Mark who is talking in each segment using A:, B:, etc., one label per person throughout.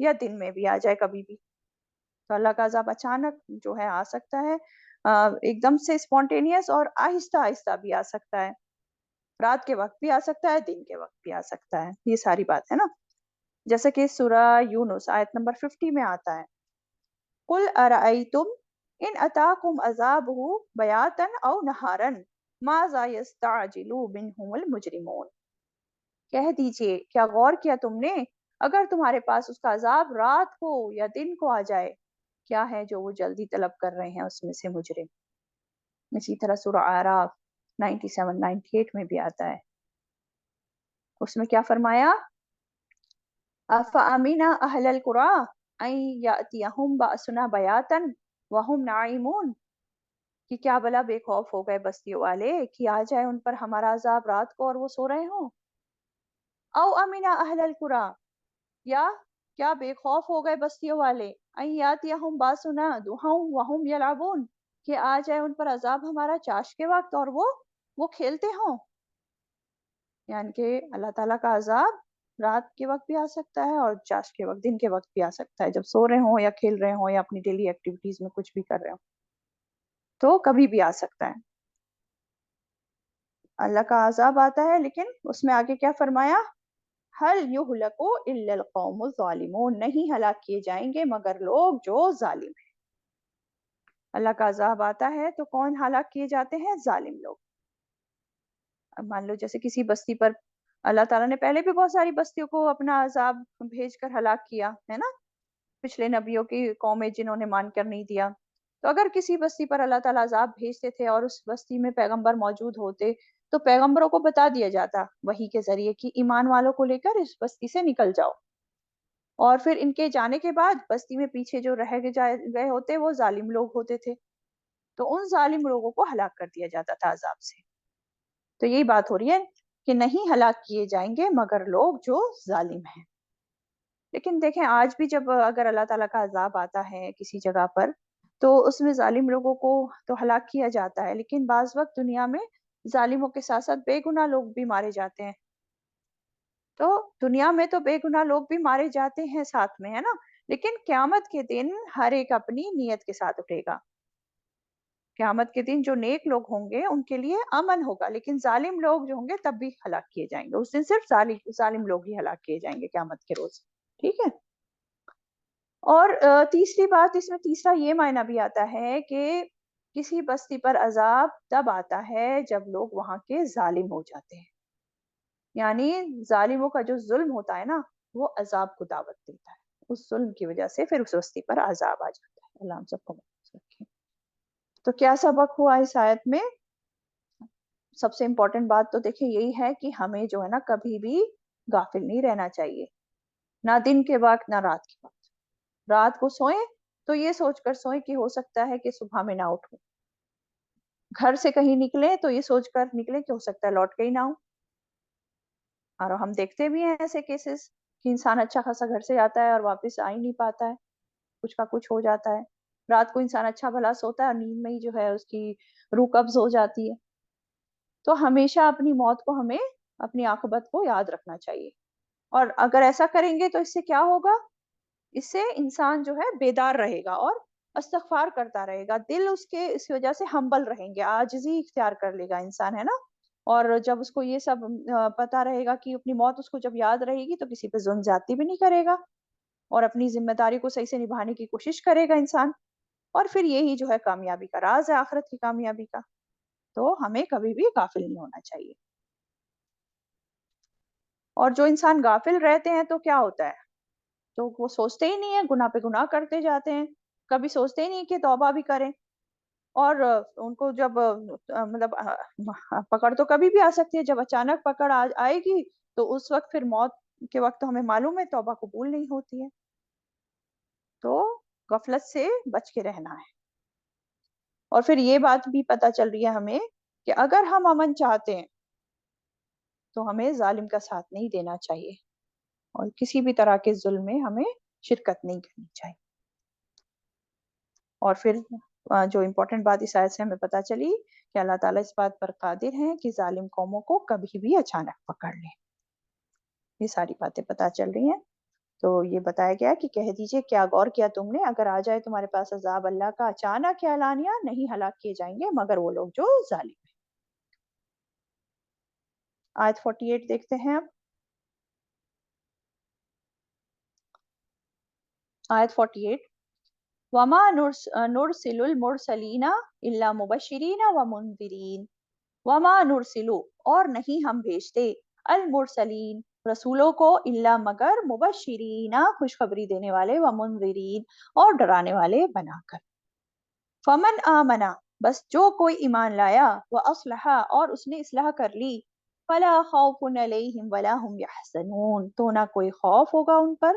A: یا دن میں بھی آ جائے کبھی بھی. تو اللہ کا عذاب اچانک جو ہے آ سکتا ہے، ایک دم سے اسپونٹینیس، اور آہستہ آہستہ بھی آ سکتا ہے. رات کے وقت بھی آ سکتا ہے، دن کے وقت بھی آ سکتا ہے. یہ ساری بات ہے نا، جیسے کہ سورہ یونس آیت نمبر 50 میں آتا ہے، قُلْ أَرَأَيْتُمْ إِنْ أَتَاكُمْ عَذَابُهُ بَيَاتًا أَوْ نَهَارًا مَاذَا يَسْتَعْجِلُ مِنْهُ الْمُجْرِمُونَ. کہہ دیجئے، کیا غور کیا تم نے، اگر تمہارے پاس اس کا عذاب رات کو یا دن کو آ جائے، کیا ہے جو وہ جلدی طلب کر رہے ہیں اس میں سے مجرم. اسی طرح سورہ اعراف 97 98 میں بھی آتا ہے. اس میں کیا فرمایا، أَفَأَمِنَ أَهْلَ الْقُرَىٰ أَن يَأْتِيَهُمْ بَأْسُنَا بَيَاتًا وَهُمْ نَائِمُونَ. کہ کیا بلا بے خوف ہو گئے بستیوں والے کہ آ جائے ان پر ہمارا عذاب رات کو اور وہ سو رہے ہوں. او امن اہل القرى، یا کیا بے خوف ہو گئے بستیوں والے، ان یاتیہم باسنا ضحی وہم یلعبون، کہ آ جائے ان پر عذاب ہمارا چاش کے وقت اور وہ کھیلتے ہوں. یعنی کہ اللہ تعالیٰ کا عذاب رات کے وقت بھی آ سکتا ہے اور چاش کے وقت، دن کے وقت بھی آ سکتا ہے، جب سو رہے ہوں یا کھیل رہے ہوں یا اپنی ڈیلی ایکٹیویٹیز میں کچھ بھی کر رہے ہوں، تو کبھی بھی آ سکتا ہے. اللہ کا عذاب آتا ہے، لیکن اس میں آگے کیا فرمایا، هل يهلك الا القوم الظالمون، نہیں ہلاک کیے جائیں گے مگر لوگ جو ظالم ہیں. اللہ کا عذاب آتا ہے تو کون ہلاک کیے جاتے ہیں، ظالم لوگ. اب مان لو جیسے کسی بستی پر اللہ تعالیٰ نے پہلے بھی بہت ساری بستیوں کو اپنا عذاب بھیج کر ہلاک کیا ہے نا، پچھلے نبیوں کی قومیں جنہوں نے مان کر نہیں دیا. تو اگر کسی بستی پر اللہ تعالیٰ عذاب بھیجتے تھے اور اس بستی میں پیغمبر موجود ہوتے تو پیغمبروں کو بتا دیا جاتا وحی کے ذریعے کہ ایمان والوں کو لے کر اس بستی سے نکل جاؤ. اور پھر ان کے جانے کے بعد بستی میں پیچھے جو رہ گئے ہوتے وہ ظالم لوگ ہوتے تھے، تو ان ظالم لوگوں کو ہلاک کر دیا جاتا تھا عذاب سے. تو یہی بات ہو رہی ہے کہ نہیں ہلاک کیے جائیں گے مگر لوگ جو ظالم ہیں. لیکن دیکھیں آج بھی جب اگر اللہ تعالیٰ کا عذاب آتا ہے کسی جگہ پر تو اس میں ظالم لوگوں کو تو ہلاک کیا جاتا ہے، لیکن بعض وقت دنیا میں ظالموں کے ساتھ ساتھ بے گناہ لوگ بھی مارے جاتے ہیں. تو دنیا میں تو بے گناہ لوگ بھی مارے جاتے ہیں ساتھ میں، ہے نا، لیکن قیامت کے دن ہر ایک اپنی نیت کے ساتھ اٹھے گا. قیامت کے دن جو نیک لوگ ہوں گے ان کے لیے امن ہوگا، لیکن ظالم لوگ جو ہوں گے تب بھی ہلاک کیے جائیں گے. اس دن صرف ظالم لوگ ہی ہلاک کیے جائیں گے قیامت کے روز. ٹھیک ہے. اور تیسری بات اس میں تیسرا یہ معنی بھی آتا ہے کہ کسی بستی پر عذاب تب آتا ہے جب لوگ وہاں کے ظالم ہو جاتے ہیں. یعنی ظالموں کا جو ظلم ہوتا ہے نا وہ عذاب کو دعوت دیتا ہے، اس ظلم کی وجہ سے پھر اس بستی پر عذاب آ جاتا ہے. اللہ ہم سب کو محفوظ رکھے. تو کیا سبق ہوا اس آیت میں؟ سب سے امپورٹنٹ بات تو دیکھیں یہی ہے کہ ہمیں جو ہے نا کبھی بھی غافل نہیں رہنا چاہیے، نہ دن کے وقت نہ رات کے وقت. رات کو سوئیں تو یہ سوچ کر سوئیں کہ ہو سکتا ہے کہ صبح میں نہ اٹھوں. گھر سے کہیں نکلیں تو یہ سوچ کر نکلیں کہ ہو سکتا ہے لوٹ کے ہی نہ ہوں. اور ہم دیکھتے بھی ہیں ایسے کیسز کہ انسان اچھا خاصا گھر سے آتا ہے اور واپس آ ہی نہیں پاتا ہے، کچھ کا کچھ ہو جاتا ہے. رات کو انسان اچھا بھلا سوتا ہے اور نیند میں ہی جو ہے اس کی روح قبض ہو جاتی ہے. تو ہمیشہ اپنی موت کو ہمیں اپنی عاقبت کو یاد رکھنا چاہیے. اور اگر ایسا کریں گے تو اس سے کیا ہوگا، اس سے انسان جو ہے بیدار رہے گا اور استغفار کرتا رہے گا. دل اس کے اس وجہ سے ہمبل رہیں گے، عاجزی اختیار کر لے گا انسان، ہے نا. اور جب اس کو یہ سب پتا رہے گا کہ اپنی موت اس کو جب یاد رہے گی تو کسی پہ ظلم زیادتی بھی نہیں کرے گا اور اپنی ذمہ داری کو صحیح سے نبھانے کی کوشش کرے گا انسان. اور پھر یہی جو ہے کامیابی کا راز ہے، آخرت کی کامیابی کا. تو ہمیں کبھی بھی غافل نہیں ہونا چاہیے. اور جو انسان غافل رہتے ہیں تو کیا ہوتا ہے، تو وہ سوچتے ہی نہیں ہے، گناہ پہ گناہ کرتے جاتے ہیں، کبھی سوچتے ہی نہیں کہ توبہ بھی کریں. اور ان کو جب مطلب پکڑ تو کبھی بھی آ سکتی ہے، جب اچانک پکڑ آئے گی تو اس وقت پھر موت کے وقت ہمیں معلوم ہے توبہ قبول نہیں ہوتی ہے. تو غفلت سے بچ کے رہنا ہے. اور پھر یہ بات بھی پتہ چل رہی ہے ہمیں کہ اگر ہم امن چاہتے ہیں تو ہمیں ظالم کا ساتھ نہیں دینا چاہیے اور کسی بھی طرح کے ظلم میں ہمیں شرکت نہیں کرنی چاہیے. اور پھر جو امپورٹنٹ بات اس آیت سے ہمیں پتہ چلی کہ اللہ تعالیٰ اس بات پر قادر ہیں کہ ظالم قوموں کو کبھی بھی اچانک پکڑ لیں. یہ ساری باتیں پتہ چل رہی ہیں. تو یہ بتایا گیا کہ کہہ دیجئے کیا غور کیا تم نے، اگر آ جائے تمہارے پاس عذاب اللہ کا اچانک یا علانیہ، نہیں ہلاک کیے جائیں گے مگر وہ لوگ جو ظالم ہیں۔ آیت 48 دیکھتے ہیں اب۔ آیت 48 وَمَا نُرْسِلُ الْمُرْسَلِينَ إِلَّا مُبَشِّرِينَ وَمُنذِرِينَ وَمَا نُرْسِلُ اور نہیں ہم بھیجتے المرسلین رسولوں کو الا مگر مبشرین خوشخبری دینے والے ومنذرین اور ڈرانے والے بنا کر۔ فمن آمنا بس جو کوئی ایمان لایا واصلح اور اس نے اصلاح کر لی فلا خوف علیہم ولا هم یحزنون تو نہ کوئی خوف ہوگا ان پر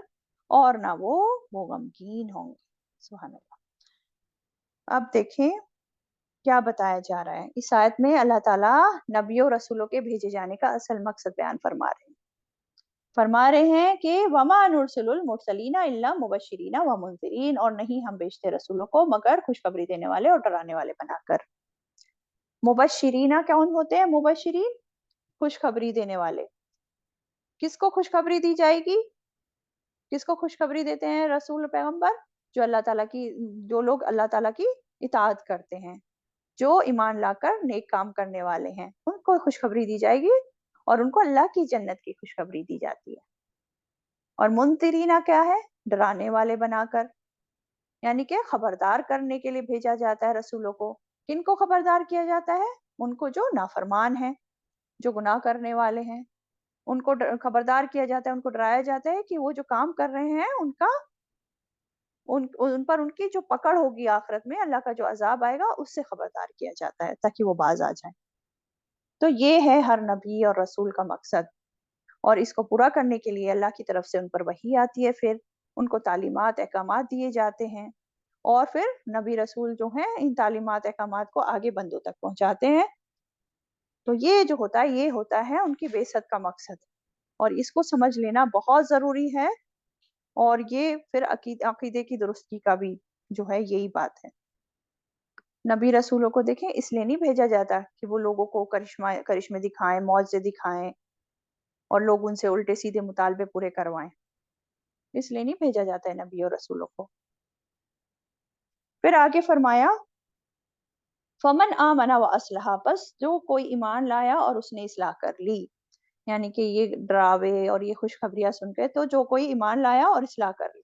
A: اور نہ وہ غمگین ہوں گے۔ سبحان اللہ۔ اب دیکھیں کیا بتایا جا رہا ہے اس آیت میں۔ اللہ تعالیٰ نبیوں رسولوں کے بھیجے جانے کا اصل مقصد بیان فرما رہے ہیں کہ وما نرسل المرسلین الا مبشرین ومنذرین اور نہیں ہم بھیجتے رسولوں کو مگر خوشخبری دینے والے اور ڈرانے والے بنا کر۔ مبشرین کون ہوتے ہیں؟ مبشرین خوشخبری دینے والے۔ کس کو خوشخبری دی جائے گی؟ کس کو خوشخبری دیتے ہیں رسول پیغمبر؟ جو اللہ تعالیٰ کی، جو لوگ اللہ تعالیٰ کی اطاعت کرتے ہیں، جو ایمان لا کر نیک کام کرنے والے ہیں، ان کو خوشخبری دی جائے گی اور ان کو اللہ کی جنت کی خوشخبری دی جاتی ہے۔ اور منذرین کیا ہے؟ ڈرانے والے بنا کر، یعنی کہ خبردار کرنے کے لیے بھیجا جاتا ہے رسولوں کو۔ کن کو خبردار کیا جاتا ہے؟ ان کو جو نافرمان ہیں، جو گناہ کرنے والے ہیں، ان کو خبردار کیا جاتا ہے، ان کو ڈرایا جاتا ہے کہ وہ جو کام کر رہے ہیں ان پر ان کی جو پکڑ ہوگی آخرت میں، اللہ کا جو عذاب آئے گا اس سے خبردار کیا جاتا ہے تاکہ وہ باز آ جائیں۔ تو یہ ہے ہر نبی اور رسول کا مقصد، اور اس کو پورا کرنے کے لیے اللہ کی طرف سے ان پر وحی آتی ہے، پھر ان کو تعلیمات احکامات دیے جاتے ہیں، اور پھر نبی رسول جو ہیں ان تعلیمات احکامات کو آگے بندوں تک پہنچاتے ہیں۔ تو یہ جو ہوتا ہے یہ ہوتا ہے ان کی بعثت کا مقصد، اور اس کو سمجھ لینا بہت ضروری ہے، اور یہ پھر عقیدے کی درستی کا بھی جو ہے یہی بات ہے۔ نبی رسولوں کو دیکھیں اس لیے نہیں بھیجا جاتا کہ وہ لوگوں کو کرشمے دکھائیں، معجزے دکھائیں اور لوگ ان سے الٹے سیدھے مطالبے پورے کروائیں، اس لیے نہیں بھیجا جاتا ہے نبی اور رسولوں کو۔ پھر آگے فرمایا فمن آمن واصلح بس جو کوئی ایمان لایا اور اس نے اصلاح کر لی، یعنی کہ یہ ڈراوے اور یہ خوشخبریاں سن کے تو جو کوئی ایمان لایا اور اصلاح کر لی،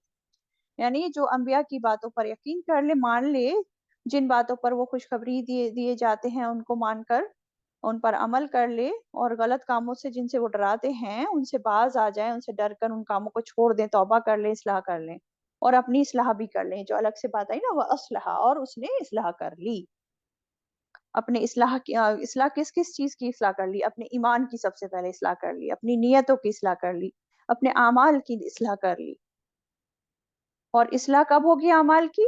A: یعنی جو انبیاء کی باتوں پر یقین کر لے، مان لے، جن باتوں پر وہ خوشخبری دیے جاتے ہیں ان کو مان کر ان پر عمل کر لے، اور غلط کاموں سے جن سے وہ ڈراتے ہیں ان سے باز آ جائیں، ان سے ڈر کر ان کاموں کو چھوڑ دیں، توبہ کر لیں، اصلاح کر لیں، اور اپنی اصلاح بھی کر لیں، جو الگ سے بات آئی نا وہ اصلاح، اور اس نے اصلاح کر لی۔ اپنے اصلاح کس کس چیز کی اصلاح کر لی؟ اپنے ایمان کی سب سے پہلے اصلاح کر لی، اپنی نیتوں کی اصلاح کر لی، اپنے اعمال کی اصلاح کر لی۔ اور اصلاح کب ہوگی اعمال کی؟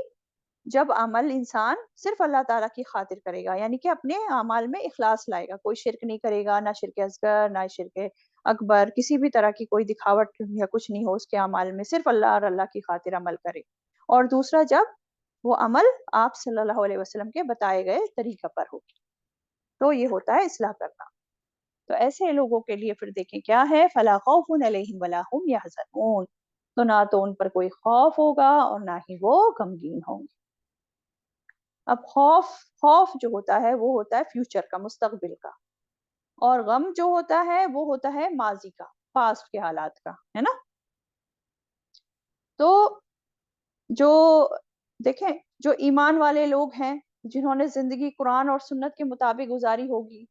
A: جب عمل انسان صرف اللہ تعالیٰ کی خاطر کرے گا، یعنی کہ اپنے اعمال میں اخلاص لائے گا، کوئی شرک نہیں کرے گا، نہ شرک اصغر نہ شرک اکبر، کسی بھی طرح کی کوئی دکھاوٹ یا کچھ نہیں ہو اس کے اعمال میں، صرف اللہ اور اللہ کی خاطر عمل کرے۔ اور دوسرا جب وہ عمل آپ صلی اللہ علیہ وسلم کے بتائے گئے طریقہ پر ہو، تو یہ ہوتا ہے اصلاح کرنا۔ تو ایسے لوگوں کے لیے پھر دیکھیں کیا ہے، فلا خوف علیہم ولا هم یحزنون، تو نہ تو ان پر کوئی خوف ہوگا اور نہ ہی وہ غمگین ہوں گے۔ اب خوف جو ہوتا ہے وہ ہوتا ہے فیوچر کا، مستقبل کا، اور غم جو ہوتا ہے وہ ہوتا ہے ماضی کا، پاسٹ کے حالات کا، ہے نا۔ تو جو دیکھیں جو ایمان والے لوگ ہیں جنہوں نے زندگی قرآن اور سنت کے مطابق گزاری ہوگی،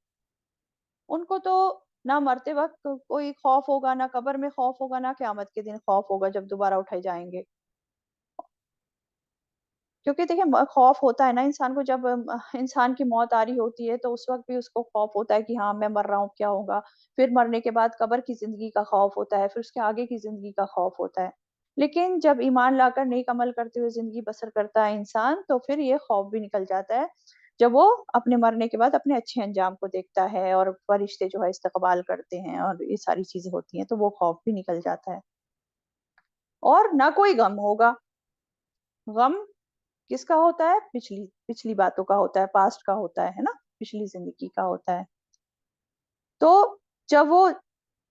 A: ان کو تو نہ مرتے وقت کوئی خوف ہوگا، نہ قبر میں خوف ہوگا، نہ قیامت کے دن خوف ہوگا جب دوبارہ اٹھائے جائیں گے۔ کیونکہ دیکھیں خوف ہوتا ہے نا انسان کو، جب انسان کی موت آ رہی ہوتی ہے تو اس وقت بھی اس کو خوف ہوتا ہے کہ ہاں میں مر رہا ہوں، کیا ہوگا۔ پھر مرنے کے بعد قبر کی زندگی کا خوف ہوتا ہے، پھر اس کے آگے کی زندگی کا خوف ہوتا ہے۔ لیکن جب ایمان لا کر نیک عمل کرتے ہوئے زندگی بسر کرتا ہے انسان، تو پھر یہ خوف بھی نکل جاتا ہے جب وہ اپنے مرنے کے بعد اپنے اچھے انجام کو دیکھتا ہے، اور فرشتے جو ہے استقبال کرتے ہیں اور یہ ساری چیزیں ہوتی ہیں، تو وہ خوف بھی نکل جاتا ہے۔ اور نہ کوئی غم ہوگا۔ غم کس کا ہوتا ہے؟ پچھلی باتوں کا ہوتا ہے، پاسٹ کا ہوتا ہے نا، پچھلی زندگی کا ہوتا ہے۔ تو جب وہ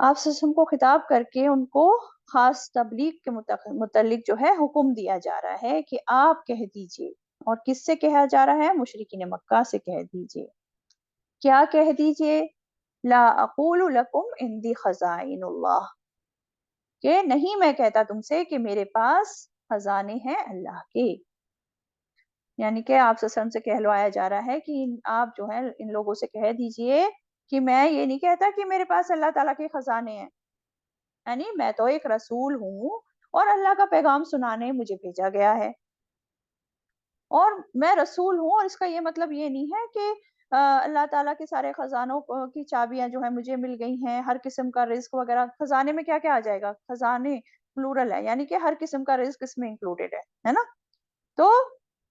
A: آپ وسلم کو خطاب کر کے ان کو خاص تبلیغ کے متعلق جو ہے حکم دیا جا رہا ہے کہ آپ کہہ دیجئے. اور کس سے کہا جا رہا ہے؟ مشرکین مکہ سے کہہ دیجئے. کیا کہہ دیجئے؟ لا اقول لکم عندی خزائن اللہ، کہ نہیں میں کہتا تم سے کہ میرے پاس خزانے ہیں اللہ کے. یعنی کہ آپ صلی اللہ علیہ وسلم سے کہلوایا جا رہا ہے کہ آپ جو ہے ان لوگوں سے کہہ دیجئے کہ میں یہ نہیں کہتا کہ میرے پاس اللہ تعالیٰ کے خزانے ہیں، یعنی میں تو ایک رسول ہوں اور اللہ کا پیغام سنانے مجھے بھیجا گیا ہے، اور میں رسول ہوں، اور اس کا یہ مطلب یہ نہیں ہے کہ اللہ تعالیٰ کے سارے خزانوں کی چابیاں جو ہیں مجھے مل گئی ہیں، ہر قسم کا رزق وغیرہ. خزانے میں کیا کیا آ جائے گا؟ خزانے پلورل ہے، یعنی کہ ہر قسم کا رزق اس میں انکلوڈیڈ ہے نا. تو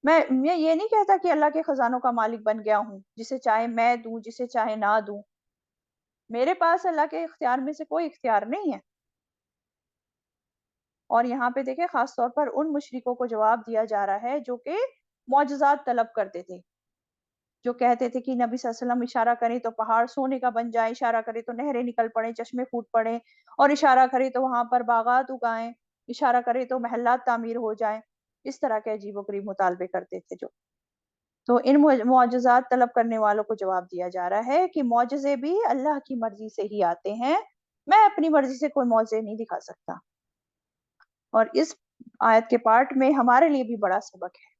A: میں یہ نہیں کہتا کہ اللہ کے خزانوں کا مالک بن گیا ہوں، جسے چاہے میں دوں، جسے چاہے نہ دوں. میرے پاس اللہ کے اختیار میں سے کوئی اختیار نہیں ہے. اور یہاں پہ دیکھیں خاص طور پر ان مشرکوں کو جواب دیا جا رہا ہے جو کہ معجزات طلب کرتے تھے، جو کہتے تھے کہ نبی صلی اللہ علیہ وسلم اشارہ کریں تو پہاڑ سونے کا بن جائے، اشارہ کریں تو نہریں نکل پڑیں، چشمے پھوٹ پڑیں، اور اشارہ کریں تو وہاں پر باغات اگائیں، اشارہ کریں تو محلات تعمیر ہو جائیں. اس طرح کے عجیب و غریب مطالبے کرتے تھے جو. تو ان معجزات طلب کرنے والوں کو جواب دیا جا رہا ہے کہ معجزے بھی اللہ کی مرضی سے ہی آتے ہیں، میں اپنی مرضی سے کوئی معجزے نہیں دکھا سکتا. اور اس آیت کے پارٹ میں ہمارے لیے بھی بڑا سبق ہے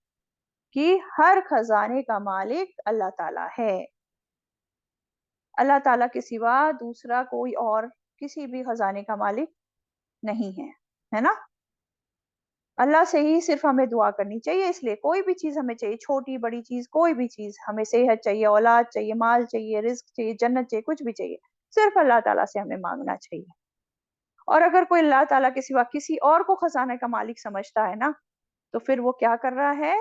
A: کہ ہر خزانے کا مالک اللہ تعالیٰ ہے. اللہ تعالیٰ کے سوا دوسرا کوئی اور کسی بھی خزانے کا مالک نہیں ہے نا. اللہ سے ہی صرف ہمیں دعا کرنی چاہیے. اس لیے کوئی بھی چیز ہمیں چاہیے، چھوٹی بڑی چیز کوئی بھی چیز، ہمیں صحت چاہیے، اولاد چاہیے، مال چاہیے، رزق چاہیے، جنت چاہیے، کچھ بھی چاہیے، صرف اللہ تعالیٰ سے ہمیں مانگنا چاہیے. اور اگر کوئی اللہ تعالیٰ کے سوا کسی اور کو خزانے کا مالک سمجھتا ہے نا، تو پھر وہ کیا کر رہا ہے؟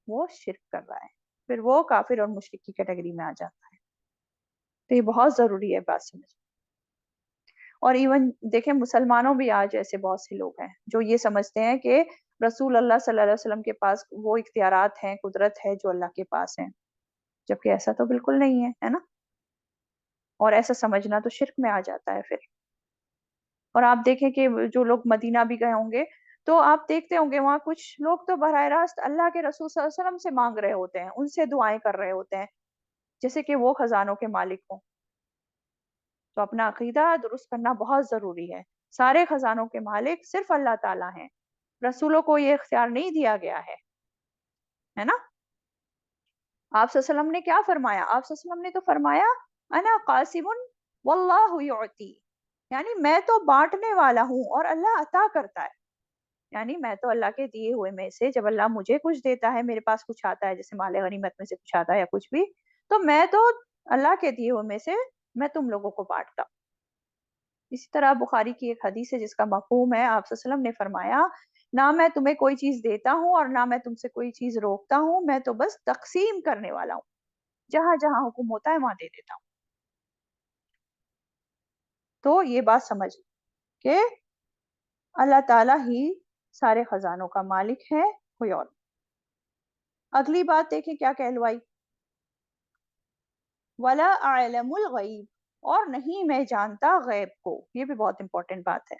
A: وہ شرک کر رہا ہے، پھر وہ کافر اور مشرک کی کیٹیگری میں آ جاتا ہے. تو یہ بہت ضروری ہے بات سمجھ. اور ایون دیکھیں مسلمانوں بھی آج ایسے بہت سے لوگ ہیں جو یہ سمجھتے ہیں کہ رسول اللہ صلی اللہ علیہ وسلم کے پاس وہ اختیارات ہیں، قدرت ہے جو اللہ کے پاس ہیں، جبکہ ایسا تو بالکل نہیں ہے نا. اور ایسا سمجھنا تو شرک میں آ جاتا ہے پھر. اور آپ دیکھیں کہ جو لوگ مدینہ بھی گئے ہوں گے تو آپ دیکھتے ہوں گے وہاں کچھ لوگ تو براہ راست اللہ کے رسول صلی اللہ علیہ وسلم سے مانگ رہے ہوتے ہیں، ان سے دعائیں کر رہے ہوتے ہیں جیسے کہ وہ خزانوں کے مالک ہوں. تو اپنا عقیدہ درست کرنا بہت ضروری ہے. سارے خزانوں کے مالک صرف اللہ تعالیٰ ہیں، رسولوں کو یہ اختیار نہیں دیا گیا ہے نا. آپ صلی اللہ علیہ وسلم نے کیا فرمایا؟ آپ صلی اللہ علیہ وسلم نے تو فرمایا انا قاسم واللہ یعطی، یعنی میں تو بانٹنے والا ہوں اور اللہ عطا کرتا ہے. یعنی میں تو اللہ کے دیے ہوئے میں سے جب اللہ مجھے کچھ دیتا ہے، میرے پاس کچھ آتا ہے، جیسے مال غنیمت میں سے کچھ آتا ہے یا کچھ بھی، تو میں تو اللہ کے دیے ہوئے میں سے میں تم لوگوں کو بانٹتا ہوں. اسی طرح بخاری کی ایک حدیث ہے جس کا مفہوم ہے آپ صلی اللہ علیہ وسلم نے فرمایا نہ میں تمہیں کوئی چیز دیتا ہوں اور نہ میں تم سے کوئی چیز روکتا ہوں، میں تو بس تقسیم کرنے والا ہوں، جہاں جہاں حکم ہوتا ہے وہاں دے دیتا ہوں. تو یہ بات سمجھ کہ اللہ تعالیٰ ہی سارے خزانوں کا مالک ہے، کوئی اور. اگلی بات دیکھیں کیا کہلوائی، وَلَا أَعْلَمُ الْغَيْبِ، اور نہیں میں جانتا غیب کو. یہ بھی بہت امپورٹنٹ بات ہے.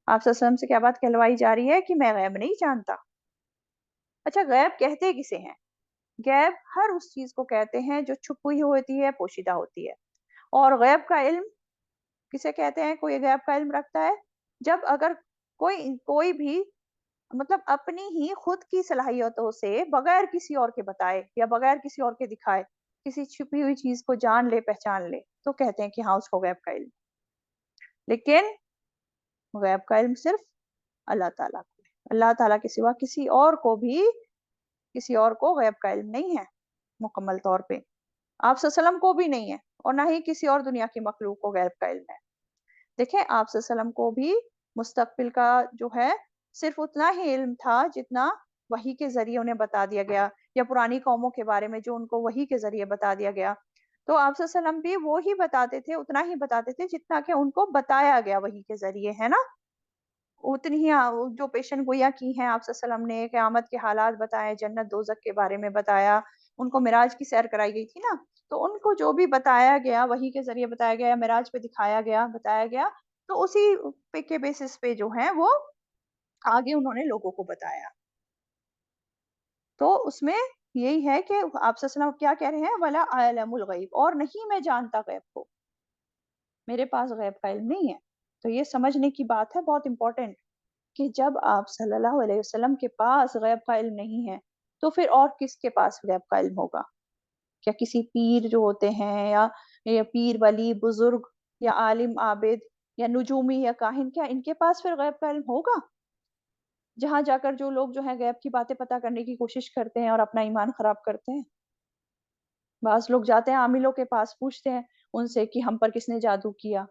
A: آپ صلی اللہ علیہ وسلم سے کیا بات کہلوائی جا رہی ہے کہ میں غیب نہیں جانتا. اچھا غیب کہتے کسے ہیں؟ غیب ہر اس چیز کو کہتے ہیں جو چھپی ہوتی ہے، پوشیدہ ہوتی ہے. اور غیب کا علم کسے کہتے ہیں؟ کوئی غیب کا علم رکھتا ہے جب اگر کوئی بھی مطلب اپنی ہی خود کی صلاحیتوں سے بغیر کسی اور کے بتائے یا بغیر کسی اور کے دکھائے کسی چھپی ہوئی چیز کو جان لے، پہچان لے، تو کہتے ہیں کہ ہاں اس کو غیب کا علم. لیکن غیب کا علم صرف اللہ تعالیٰ کو ہے. اللہ تعالیٰ کے سوا کسی اور کو غیب کا علم نہیں ہے مکمل طور پہ. آپ صلی اللہ علیہ وسلم کو بھی نہیں ہے، اور نہ ہی کسی اور دنیا کی مخلوق کو غیب کا علم ہے. دیکھیں آپ صلی اللہ علیہ وسلم کو بھی مستقبل کا جو ہے صرف اتنا ہی علم تھا جتنا وحی کے ذریعے انہیں بتا دیا گیا، یا پرانی قوموں کے بارے میں جو ان کو وحی کے ذریعے بتا دیا گیا. تو آپ صلی اللہ علیہ وسلم بھی وہی بتاتے تھے، اتنا ہی بتاتے تھے جتنا کہ ان کو بتایا گیا وحی کے ذریعے، ہے نا. اتنی ہی جو پیشن گوئیاں کی ہیں آپ صلی اللہ علیہ وسلم نے، قیامت کے حالات بتائے، جنت دوزخ کے بارے میں بتایا، ان کو معراج کی سیر کرائی گئی تھی نا، تو ان کو جو بھی بتایا گیا وحی کے ذریعے بتایا گیا، معراج پہ دکھایا گیا، بتایا گیا، تو اسی کے بیسس پہ جو ہے وہ آگے انہوں نے لوگوں کو بتایا. تو اس میں یہی ہے کہ آپ صلی اللہ علیہ وسلم کیا کہہ رہے ہیں، وَلَا أَعْلَمُ الْغَيْبَ، اور نہیں میں جانتا غیب کو، میرے پاس غیب کا علم نہیں ہے. تو یہ سمجھنے کی بات ہے بہت امپورٹنٹ کہ جب آپ صلی اللہ علیہ وسلم کے پاس غیب کا علم نہیں ہے تو پھر اور کس کے پاس غیب کا علم ہوگا؟ کیا کسی پیر جو ہوتے ہیں یا پیر ولی بزرگ یا عالم عابد یا نجومی یا کاہن، کیا ان کے پاس پھر غیب کا علم ہوگا؟ جہاں جا کر جو لوگ جو ہیں غیب کی باتیں پتہ کرنے کی کوشش کرتے ہیں اور اپنا ایمان خراب کرتے ہیں. بعض لوگ جاتے ہیں عاملوں کے پاس، پوچھتے ہیں ان سے کہ ہم پر کس نے جادو کیا،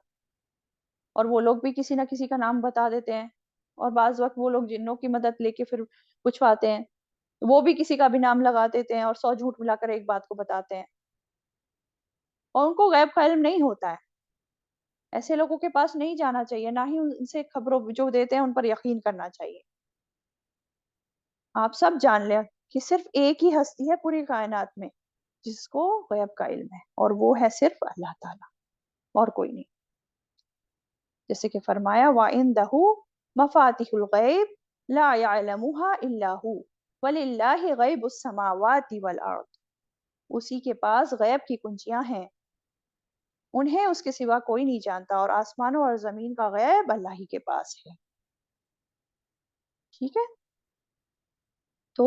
A: اور وہ لوگ بھی کسی نہ کسی کا نام بتا دیتے ہیں. اور بعض وقت وہ لوگ جنوں کی مدد لے کے پھر پوچھواتے ہیں، وہ بھی کسی کا بھی نام لگا دیتے ہیں اور 100 جھوٹ ملا کر ایک بات کو بتاتے ہیں، اور ان کو غیب کا علم نہیں ہوتا ہے. ایسے لوگوں کے پاس نہیں جانا چاہیے، نہ ہی ان سے خبروں جو دیتے ہیں ان پر یقین کرنا چاہیے. آپ سب جان لیں کہ صرف ایک ہی ہستی ہے پوری کائنات میں جس کو غیب کا علم ہے، اور وہ ہے صرف اللہ تعالیٰ، اور کوئی نہیں. جیسے کہ فرمایا وَعِندَهُ مَفَاتِحُ الْغَيْبِ لَا يَعْلَمُهَا إِلَّا هُ وَلِلَّهِ غَيْبُ السَّمَاوَاتِ وَالْأَرْضِ، اسی کے پاس غیب کی کنجیاں ہیں، انہیں اس کے سوا کوئی نہیں جانتا، اور آسمانوں اور زمین کا غیب اللہ ہی کے پاس ہے. ٹھیک ہے، تو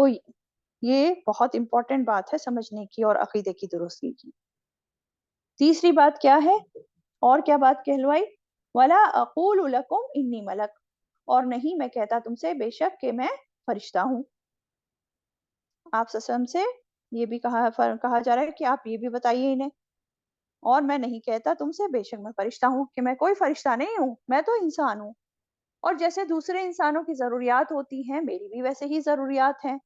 A: یہ بہت امپورٹنٹ بات ہے سمجھنے کی اور عقیدے کی درستی کی. تیسری بات کیا ہے، اور کیا بات کہلوائی، وَلَا أَقُولُ لَكُمْ إِنِّي مَلَكٌ، اور نہیں میں کہتا تم سے بے شک کہ میں فرشتہ ہوں. آپ صلی اللہ علیہ وسلم سے یہ بھی کہا جا رہا ہے کہ آپ یہ بھی بتائیے انہیں، اور میں نہیں کہتا تم سے بے شک میں فرشتہ ہوں، کہ میں کوئی فرشتہ نہیں ہوں، میں تو انسان ہوں. اور جیسے دوسرے انسانوں کی ضروریات ہوتی ہیں میری بھی ویسے ہی ضروریات ہیں،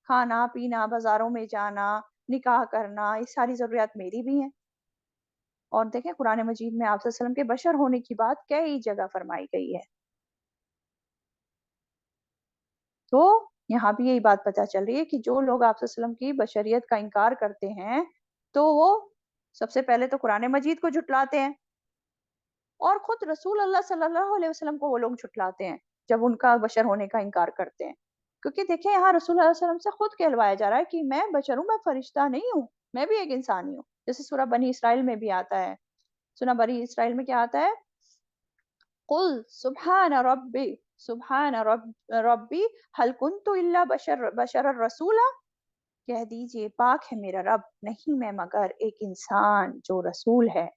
A: کھانا پینا، بازاروں میں جانا، نکاح کرنا، یہ ساری ضروریات میری بھی ہیں. اور دیکھیں قرآن مجید میں آپ صلی اللہ علیہ وسلم کے بشر ہونے کی بات کئی جگہ فرمائی گئی ہے. تو یہاں بھی یہی بات پتہ چل رہی ہے کہ جو لوگ آپ صلی اللہ علیہ وسلم کی بشریت کا انکار کرتے ہیں تو وہ سب سے پہلے تو قرآن مجید کو جھٹلاتے ہیں، اور خود رسول اللہ صلی اللہ علیہ وسلم کو وہ لوگ جھٹلاتے ہیں جب ان کا بشر ہونے کا انکار کرتے ہیں. کیونکہ دیکھیں یہاں رسول اللہ صلی اللہ علیہ وسلم سے خود کہلوایا جا رہا ہے کہ میں بشر ہوں، میں فرشتہ نہیں ہوں، میں بھی ایک انسان ہی ہوں. جیسے سورہ بنی اسرائیل میں بھی آتا ہے، سورہ بنی اسرائیل میں کیا آتا ہے، قل سبحان ربی هل كنت الا بشر الرسول، کہہ دیجئے پاک ہے میرا رب، نہیں میں مگر ایک انسان جو رسول ہے.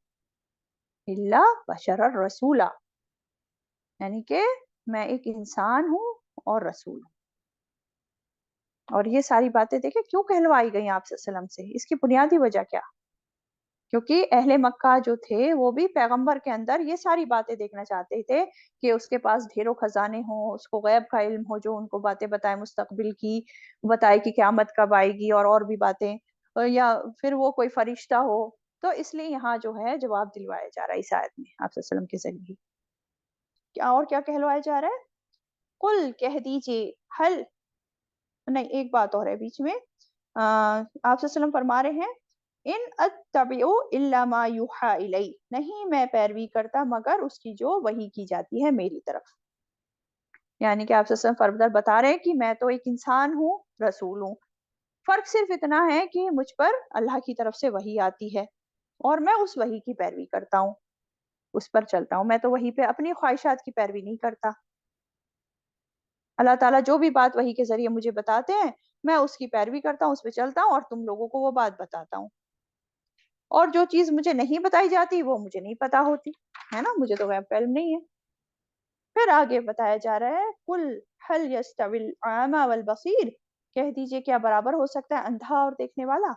A: الا بشر الرسول، یعنی کہ میں ایک انسان ہوں اور رسول ہوں. اور یہ ساری باتیں دیکھیں کیوں کہلوائی گئی آپ صلی اللہ علیہ وسلم سے، اس کی بنیادی وجہ کیا؟ کیونکہ اہل مکہ جو تھے وہ بھی پیغمبر کے اندر یہ ساری باتیں دیکھنا چاہتے تھے کہ اس کے پاس ڈھیروں خزانے ہوں، اس کو غیب کا علم ہو جو ان کو باتیں بتائے مستقبل کی، بتائے کہ قیامت کب آئے گی، اور بھی باتیں، یا پھر وہ کوئی فرشتہ ہو. تو اس لیے یہاں جو ہے جواب دلوایا جا رہا ہے اس آیت میں آپ صلی اللہ علیہ وسلم کے ذریعے. کیا اور کیا کہلوایا جا رہا ہے، قل کہہ دیجئے، حل نہیں ایک بات اور ہے بیچ میں، آپ صلی اللہ علیہ وسلم فرما رہے ہیں ان اتبع الا ما یوحى الی، نہیں میں پیروی کرتا مگر اس کی جو وحی کی جاتی ہے میری طرف. یعنی کہ آپ صلی اللہ علیہ وسلم فردر بتا رہے ہیں کہ میں تو ایک انسان ہوں، رسول ہوں، فرق صرف اتنا ہے کہ مجھ پر اللہ کی طرف سے وحی آتی ہے اور میں اس وحی کی پیروی کرتا ہوں، اس پر چلتا ہوں. میں تو وحی پہ اپنی خواہشات کی پیروی نہیں کرتا. اللہ تعالیٰ جو بھی بات وحی کے ذریعے مجھے بتاتے ہیں میں اس کی پیروی کرتا ہوں، اس پہ چلتا ہوں، اور تم لوگوں کو وہ بات بتاتا ہوں. اور جو چیز مجھے نہیں بتائی جاتی وہ مجھے نہیں پتا ہوتی ہے نا، مجھے تو غیب کا علم نہیں ہے. پھر آگے بتایا جا رہا ہے قل هل يستوي الاعمى والبصير، کہہ دیجئے کیا برابر ہو سکتا ہے اندھا اور دیکھنے والا،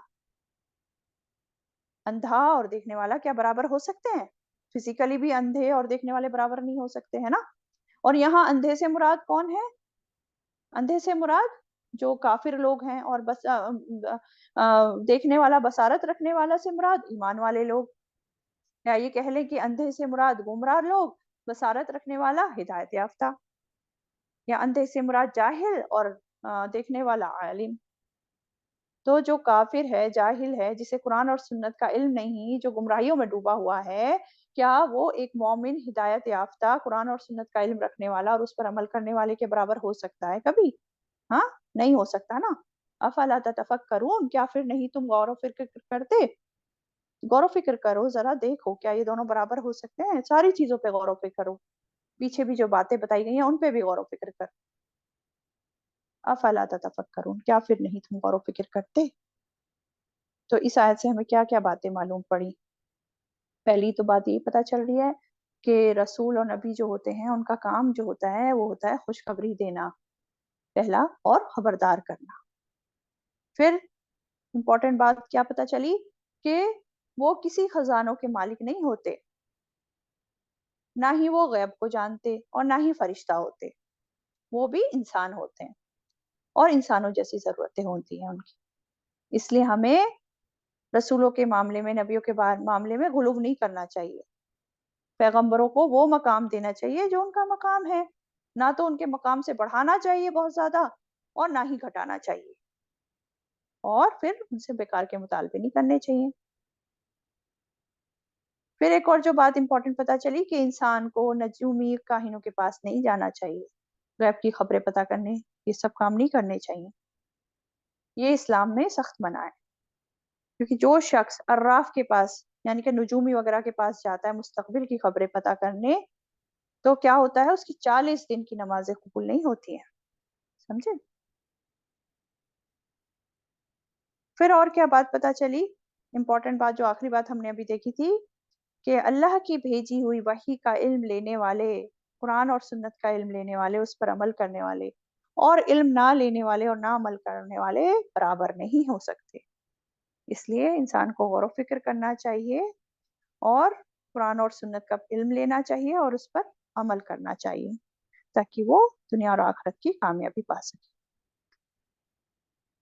A: اندھا اور دیکھنے والا کیا برابر ہو سکتے ہیں؟ فزیکلی بھی اندھے اور دیکھنے والے برابر نہیں ہو سکتے ہے نا. اور یہاں اندھے سے مراد کون ہے؟ اندھے سے مراد جو کافر لوگ ہیں، اور بس دیکھنے والا بصارت رکھنے والا سے مراد ایمان والے لوگ. یا یہ کہہ لیں کہ اندھے سے مراد گمراہ لوگ، بصارت رکھنے والا ہدایت یافتہ. یا اندھے سے مراد جاہل اور دیکھنے والا عالم. تو جو کافر ہے، جاہل ہے، جسے قرآن اور سنت کا علم نہیں، جو گمراہیوں میں ڈوبا ہوا ہے، کیا وہ ایک مومن ہدایت یافتہ قرآن اور سنت کا علم رکھنے والا اور اس پر عمل کرنے والے کے برابر ہو سکتا ہے کبھی؟ ہاں، نہیں ہو سکتا نا۔ افلا تتفکرون، کیا پھر نہیں تم غور و فکر کرتے؟ غور و فکر کرو ذرا، دیکھو کیا یہ دونوں برابر ہو سکتے ہیں؟ ساری چیزوں پہ غور و فکر کرو، پیچھے بھی جو باتیں بتائی گئی ہیں ان پہ بھی غور و فکر کرو۔ افلا تتفکرون، کیا پھر نہیں تم غور و فکر کرتے؟ تو اس آیت سے ہمیں کیا کیا باتیں معلوم پڑی؟ پہلی تو بات یہ پتہ چل رہی ہے کہ رسول اور نبی جو ہوتے ہیں ان کا کام جو ہوتا ہے وہ ہوتا ہے خوشخبری دینا، پہلا، اور خبردار کرنا۔ پھر امپورٹنٹ بات کیا پتہ چلی کہ وہ کسی خزانوں کے مالک نہیں ہوتے، نہ ہی وہ غیب کو جانتے اور نہ ہی فرشتہ ہوتے، وہ بھی انسان ہوتے ہیں اور انسانوں جیسی ضرورتیں ہوتی ہیں ان کی۔ اس لیے ہمیں رسولوں کے معاملے میں، نبیوں کے معاملے میں غلو نہیں کرنا چاہیے، پیغمبروں کو وہ مقام دینا چاہیے جو ان کا مقام ہے، نہ تو ان کے مقام سے بڑھانا چاہیے بہت زیادہ اور نہ ہی گھٹانا چاہیے، اور پھر ان سے بیکار کے مطالبے نہیں کرنے چاہیے۔ پھر ایک اور جو بات امپورٹنٹ پتہ چلی کہ انسان کو نجومی کاہنوں کے پاس نہیں جانا چاہیے، غیب کی خبریں پتہ کرنے، یہ سب کام نہیں کرنے چاہیے، یہ اسلام میں سخت منع ہے۔ کیونکہ جو شخص عراف کے پاس یعنی کہ نجومی وغیرہ کے پاس جاتا ہے مستقبل کی خبریں پتہ کرنے، تو کیا ہوتا ہے، اس کی 40 دن کی نمازیں قبول نہیں ہوتی ہیں، سمجھے؟ پھر اور کیا بات پتہ چلی؟ امپورٹنٹ بات جو آخری بات ہم نے ابھی دیکھی تھی کہ اللہ کی بھیجی ہوئی وحی کا علم لینے والے، قرآن اور سنت کا علم لینے والے، اس پر عمل کرنے والے، اور علم نہ لینے والے اور نہ عمل کرنے والے برابر نہیں ہو سکتے۔ اس لیے انسان کو غور و فکر کرنا چاہیے اور قرآن اور سنت کا علم لینا چاہیے اور اس پر عمل کرنا چاہیے تاکہ وہ دنیا اور آخرت کی کامیابی پا سکے۔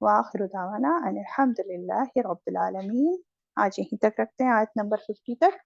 A: وآخر دعوانا ان الحمد للہ رب العالمین۔ آج یہیں تک رکھتے ہیں، آیت نمبر 50 تک۔